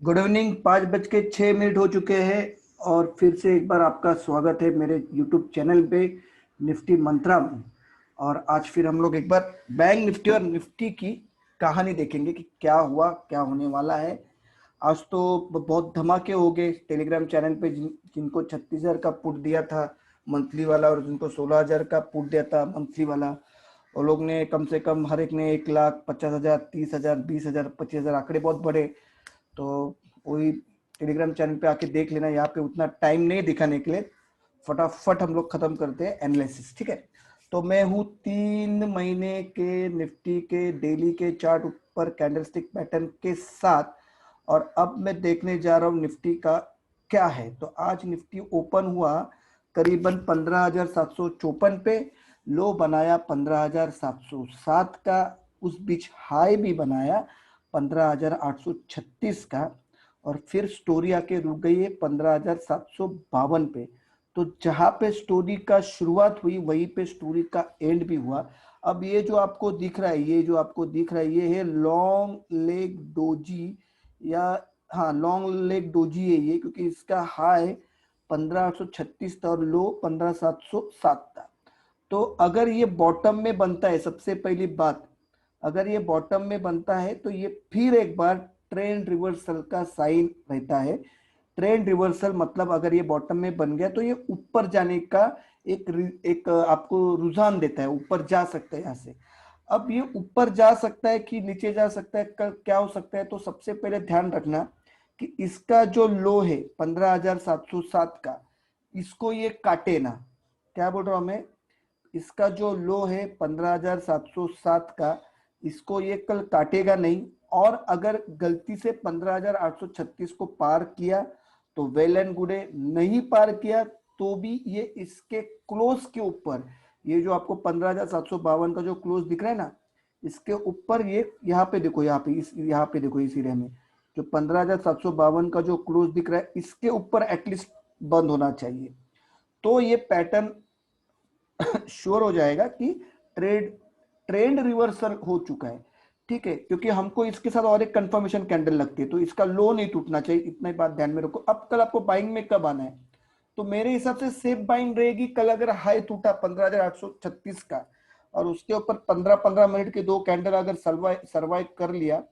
Good evening. 5:06 हो चुके हैं और फिर से एक बार आपका स्वागत है मेरे यूट्यूब चैनल पे निफ्टी मंत्रा में। और आज फिर हम लोग एक बार बैंक निफ्टी और निफ्टी की कहानी देखेंगे कि क्या हुआ, क्या होने वाला है। आज तो बहुत धमाके हो गए टेलीग्राम चैनल पे। जिनको 36,000 का पुट दिया था मंथली वाला और जिनको 16,000 का पुट दिया था मंथली वाला, वो लोग ने कम से कम हर एक ने 1,50,000, 30,000, 20,000, 25,000 आंकड़े बहुत बड़े। तो वही टेलीग्राम चैनल पे आके देख लेना। यहाँ पे उतना टाइम नहीं दिखाने के लिए, फटाफट हम लोग खत्म करते हैं एनालिसिस, ठीक है। तो मैं हूँ 3 महीने के निफ्टी के डेली के चार्ट ऊपर कैंडलस्टिक पैटर्न के साथ। और अब मैं देखने जा रहा हूँ निफ्टी का क्या है। तो आज निफ्टी ओपन हुआ करीबन 15,754 पे, लो बनाया 15,707 का, उस बीच हाई भी बनाया 15,836 का, और फिर स्टोरी आके रुक गई है 15,752 पे। तो जहां पे स्टोरी का शुरुआत हुई वहीं पे स्टोरी का एंड भी हुआ। अब ये जो आपको दिख रहा है, ये है लॉन्ग लेग डोजी, या हाँ लॉन्ग लेग डोजी है ये, क्योंकि इसका हाई 15,836 था और लो 15,707 था। तो अगर ये बॉटम में बनता है, सबसे पहली बात, अगर ये बॉटम में बनता है तो ये फिर एक बार ट्रेंड रिवर्सल का साइन रहता है। ट्रेंड रिवर्सल मतलब अगर ये बॉटम में बन गया तो ये ऊपर जाने का एक आपको रुझान देता है, ऊपर जा सकता है यहाँ से। अब ये ऊपर जा सकता है कि नीचे जा सकता है, क्या हो सकता है, तो सबसे पहले ध्यान रखना कि इसका जो लो है 15,707 का, इसको ये काटे ना। क्या बोल रहा हूं मैं, इसका जो लो है 15,707 का, इसको ये कल काटेगा नहीं। और अगर गलती से 15,836 को पार किया तो वेल एंड गुड है, नहीं पार किया तो भी ये इसके क्लोज के ऊपर, ये जो आपको 15,752 का जो क्लोज दिख रहा है ना, इसके ऊपर ये यहाँ पे देखो, यहाँ पे देखो इस एरिया में जो 15,752 का जो क्लोज दिख रहा है, इसके ऊपर एटलीस्ट बंद होना चाहिए। तो ये पैटर्न श्योर हो जाएगा कि ट्रेड ट्रेंड रिवर्सल हो चुका है, ठीक है। क्योंकि हमको इसके साथ और एक कंफर्मेशन कैंडल लगती है, तो इसका लो नहीं टूटना चाहिए, इतना ही बात ध्यान में रखो। अब कल आपको बाइंग में कब आना है, तो मेरे हिसाब से सेफ बाइंग रहेगी कल। अगर हाई टूटा 15,836 का और उसके ऊपर 15-15 मिनट के दो कैंडल अगर सर्वाइव कर लिया,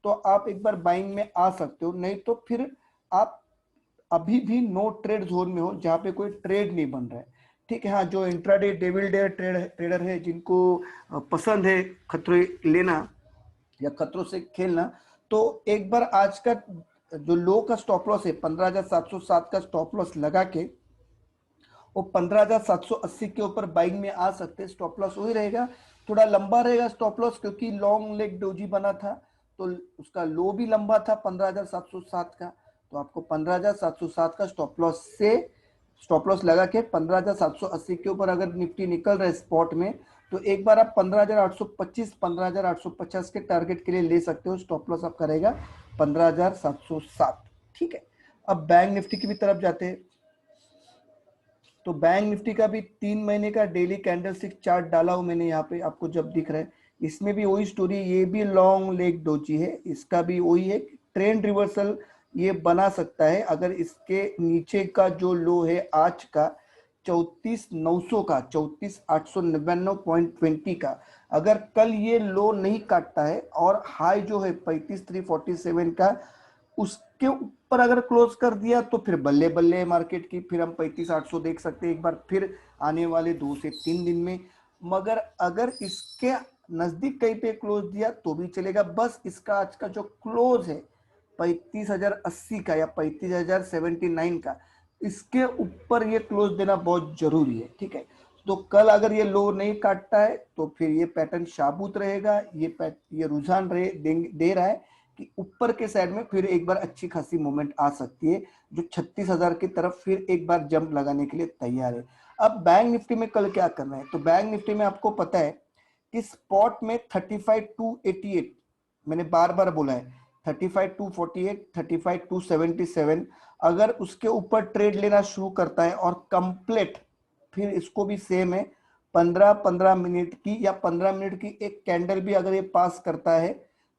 तो आप एक बार बाइंग में आ सकते हो। नहीं तो फिर आप अभी भी नो ट्रेड जोन में हो, जहां पे कोई ट्रेड नहीं बन रहा है, ठीक है। हाँ, जो इंट्राडे डेविल डे ट्रेडर है, जिनको पसंद है खतरे लेना या खतरों से खेलना, तो एक बार आज का जो लो का स्टॉप लॉस है 15,707 का स्टॉप लॉस लगा के वो 15,780 के ऊपर बाइंग में आ सकते हैं। स्टॉप लॉस वही रहेगा, थोड़ा लंबा रहेगा स्टॉप लॉस, क्योंकि लॉन्ग लेग डोजी बना था तो उसका लो भी लंबा था 15,707 का। तो आपको 15,707 का स्टॉप लॉस लगा के 15,780 के ऊपर अगर निफ्टी निकल रहा है स्पॉट में, तो एक बार आप 15,825, 15,850 के टारगेट के लिए ले सकते हो। स्टॉप लॉस आपका रहेगा 15,707, ठीक है। अब बैंक निफ्टी की भी तरफ जाते हैं। तो बैंक निफ्टी का भी 3 महीने का डेली कैंडलस्टिक चार्ट डाला हूं मैंने, यहाँ पे आपको जब दिख रहा है, इसमें भी वही स्टोरी, ये भी लॉन्ग लेग डोजी है, इसका भी वही है। ट्रेंड रिवर्सल ये बना सकता है अगर इसके नीचे का जो लो है आज का 34,900 का, 34,899.20 का, अगर कल ये लो नहीं काटता है और हाई जो है 35,347 का उसके ऊपर अगर क्लोज कर दिया, तो फिर बल्ले बल्ले है मार्केट की। फिर हम 35,800 देख सकते हैं एक बार फिर आने वाले 2 से 3 दिन में। मगर अगर इसके नजदीक कहीं पे क्लोज दिया तो भी चलेगा। बस इसका आज का जो क्लोज है 35,080 का या 35,079 का, इसके ऊपर ये क्लोज देना बहुत जरूरी है, ठीक है। तो कल अगर ये लो नहीं काटता है तो फिर ये पैटर्न शाबूत रहेगा। ये रुझान दे रहा है कि ऊपर के साइड में फिर एक बार अच्छी खासी मूवमेंट आ सकती है, जो 36,000 की तरफ फिर एक बार जंप लगाने के लिए तैयार है। अब बैंक निफ्टी में कल क्या करना है, तो बैंक निफ्टी में आपको पता है कि स्पॉट में 35,288, मैंने बार बार बोला है 35,248, 35,277, अगर उसके ऊपर ट्रेड लेना शुरू करता है और कंप्लीट, फिर इसको भी सेम है 15-15 मिनट की या 15 मिनट की एक कैंडल भी अगर ये पास करता है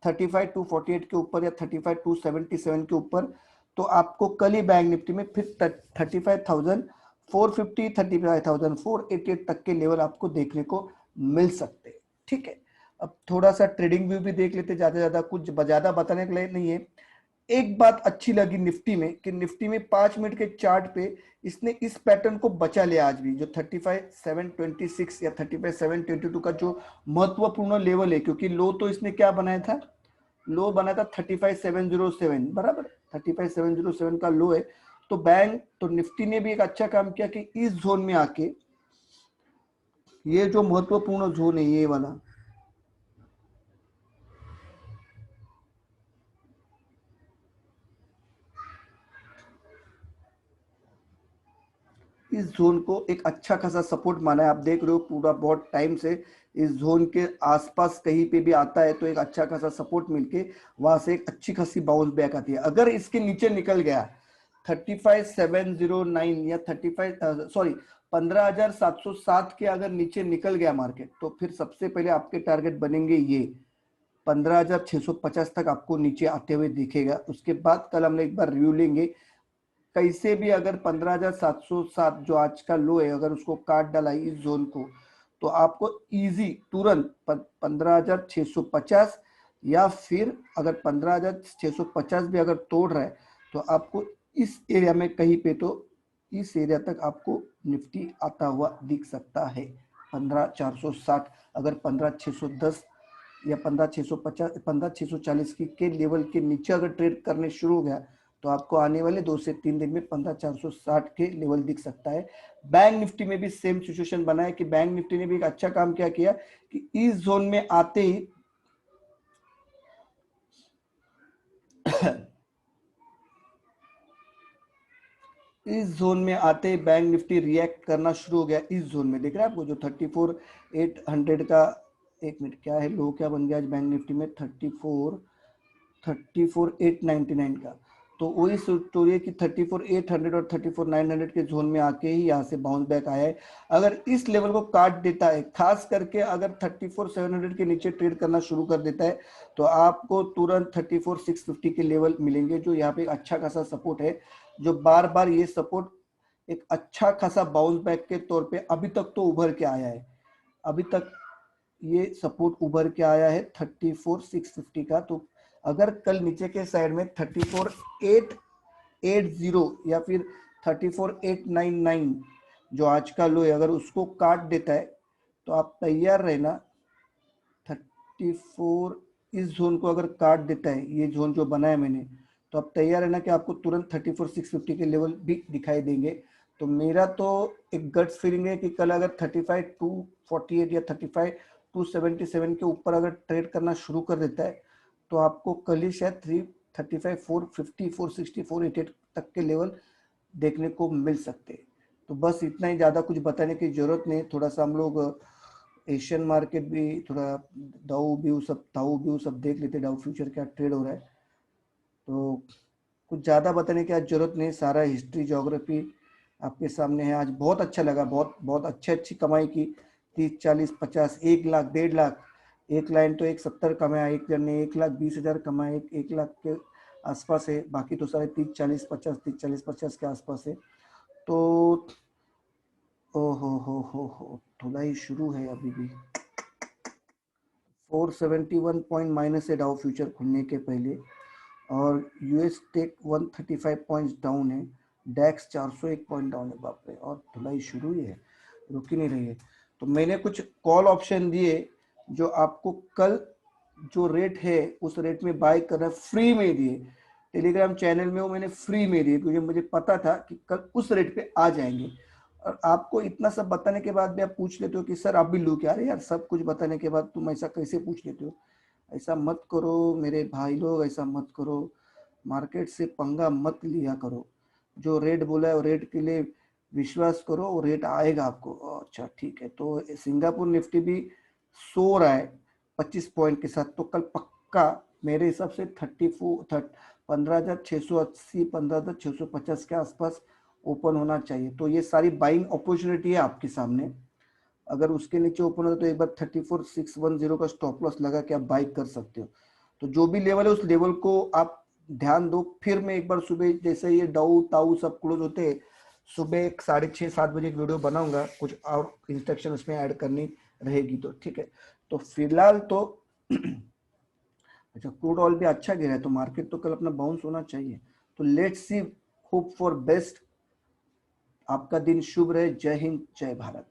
35,248 के ऊपर या 35,277 के ऊपर, तो आपको कल ही बैंक निफ्टी में फिर 35,450 35,488 तक के लेवल आपको देखने को मिल सकते हैं। ठीक है, अब थोड़ा सा ट्रेडिंग व्यू भी देख लेते, ज्यादा कुछ ज्यादा बताने के लिए नहीं है। एक बात अच्छी लगी निफ्टी में कि निफ्टी में 5 मिनट के चार्ट पे इसने इस पैटर्न को बचा लिया आज भी, जो 35,726 या 35,722 का जो महत्वपूर्ण लेवल है, क्योंकि लो तो इसने क्या बनाया था, लो बना था 35,707 बराबर, 35,707 का लो है। तो निफ्टी ने भी एक अच्छा काम किया कि इस जोन में आके, ये जो महत्वपूर्ण जोन है ये वाला, इस जोन को एक अच्छा खासा सपोर्ट माना है। आप देख रहे हो पूरा बहुत टाइम से इस जोन के आसपास कहीं पे भी आता है तो एक अच्छा खासा सपोर्ट मिलके वहां से एक अच्छी खासी बाउंस बैक आती है। अगर इसके नीचे निकल गया 35,709 या 15,707 के अगर नीचे निकल गया मार्केट, तो फिर सबसे पहले आपके टारगेट बनेंगे ये 15,650 तक आपको नीचे आते हुए दिखेगा। उसके बाद कल हम एक बार रिव्यू लेंगे, कैसे भी अगर 15,707 जो आज का लो है, अगर उसको काट डाला इस जोन को, तो आपको इजी तुरंत 15,650 या फिर अगर 15,650 भी अगर तोड़ रहा है तो आपको इस एरिया में कहीं पे, तो इस एरिया तक आपको निफ्टी आता हुआ दिख सकता है 15,460। अगर 15,610 या 15,650 15,640 के लेवल के नीचे अगर ट्रेड करने शुरू हो गया तो आपको आने वाले 2 से 3 दिन में 15,460 के लेवल दिख सकता है। बैंक निफ्टी में भी सेम सिचुएशन बना है कि बैंक निफ्टी ने भी एक अच्छा काम क्या किया कि इस जोन में आते ही इस जोन में आते ही बैंक निफ्टी रिएक्ट करना शुरू हो गया। इस जोन में देख रहे हैं आपको जो 34,800 का, एक मिनट क्या है लो, क्या बन गया आज बैंक निफ्टी में 34,899 का, तो वही स्टोरी है कि 34,800 और 34,900 के जोन में आके ही यहाँ से बाउंस बैक आया है। अगर इस लेवल को काट देता है, खास करके अगर 34,700 के नीचे ट्रेड करना शुरू कर देता है, तो आपको तुरंत 34,650 के लेवल मिलेंगे, जो यहाँ पे अच्छा खासा सपोर्ट है, जो बार बार ये सपोर्ट एक अच्छा खासा बाउंस बैक के तौर पे अभी तक तो उभर के आया है। अभी तक ये सपोर्ट उभर के आया है 34,650 का। तो अगर कल नीचे के साइड में 34,880 या फिर 34,899 जो आज का लो है, अगर उसको काट देता है तो आप तैयार रहना। 34 इस जोन को अगर काट देता है, ये जोन जो बनाया मैंने, तो आप तैयार रहना कि आपको तुरंत 34,650 के लेवल भी दिखाई देंगे। तो मेरा तो एक गट्स फीलिंग है कि कल अगर 35,248 या 35,277 के ऊपर अगर ट्रेड करना शुरू कर देता है तो आपको कल ही शायद 35,450 460 488 तक के लेवल देखने को मिल सकते हैं। तो बस इतना ही, ज़्यादा कुछ बताने की जरूरत नहीं। थोड़ा सा हम लोग एशियन मार्केट भी, थोड़ा दाऊ व्यू सब देख लेते, डाउ फ्यूचर क्या ट्रेड हो रहा है। तो कुछ ज़्यादा बताने की आज जरूरत नहीं, सारा हिस्ट्री ज्योग्राफी आपके सामने है। आज बहुत अच्छा लगा, बहुत बहुत अच्छी कमाई की, 30 40 50 1 लाख 1.5 लाख, एक लाइन तो 170 कमाया, एक जन ने 1,20,000 कमाया, 1 लाख के आसपास है, बाकी तो सारे 30 40 50 30 40 50 के आसपास है। तो ओ हो थोड़ा ही शुरू है अभी भी। 471 पॉइंट माइनस है डाउ फ्यूचर खुलने के पहले, और यूएस टेक 135 पॉइंट्स डाउन है, डैक्स 401 पॉइंट डाउन है। बाप रे, और धुलाई शुरू ही है, रुक ही नहीं रही है। तो मैंने कुछ कॉल ऑप्शन दिए जो आपको कल जो रेट है उस रेट में बाय करना फ्री में दिए, टेलीग्राम चैनल में वो मैंने फ्री में दिए, क्योंकि मुझे पता था कि कल उस रेट पे आ जाएंगे। और आपको इतना सब बताने के बाद भी आप पूछ लेते हो कि सर आप भी लू क्या, अरे यार सब कुछ बताने के बाद तुम ऐसा कैसे पूछ लेते हो। ऐसा मत करो मेरे भाई लोग, ऐसा मत करो, मार्केट से पंगा मत लिया करो। जो रेट बोला है वो रेट के लिए विश्वास करो, वो रेट आएगा आपको। अच्छा ठीक है, तो सिंगापुर निफ्टी भी सो रहा है 25 पॉइंट के साथ, तो कल पक्का मेरे हिसाब से 15,680 15,650 के आसपास ओपन होना चाहिए। तो ये सारी बाइंग अपॉर्चुनिटी है आपके सामने। अगर उसके नीचे ओपन होता तो एक बार 34,610 का स्टॉप लॉस लगा के आप बाई कर सकते हो। तो जो भी लेवल है उस लेवल को आप ध्यान दो। फिर मैं एक बार सुबह जैसे ये डाउ ताऊ सब क्लोज होते हैं, सुबह 6:30-7 बजे एक वीडियो बनाऊंगा, कुछ और इंस्ट्रक्शन उसमें ऐड करनी रहेगी तो ठीक है। तो फिलहाल तो अच्छा, क्रूड ऑयल भी अच्छा गिरा है तो मार्केट तो कल अपना बाउंस होना चाहिए। तो let's see, hope for best. आपका दिन शुभ रहे। जय हिंद, जय भारत।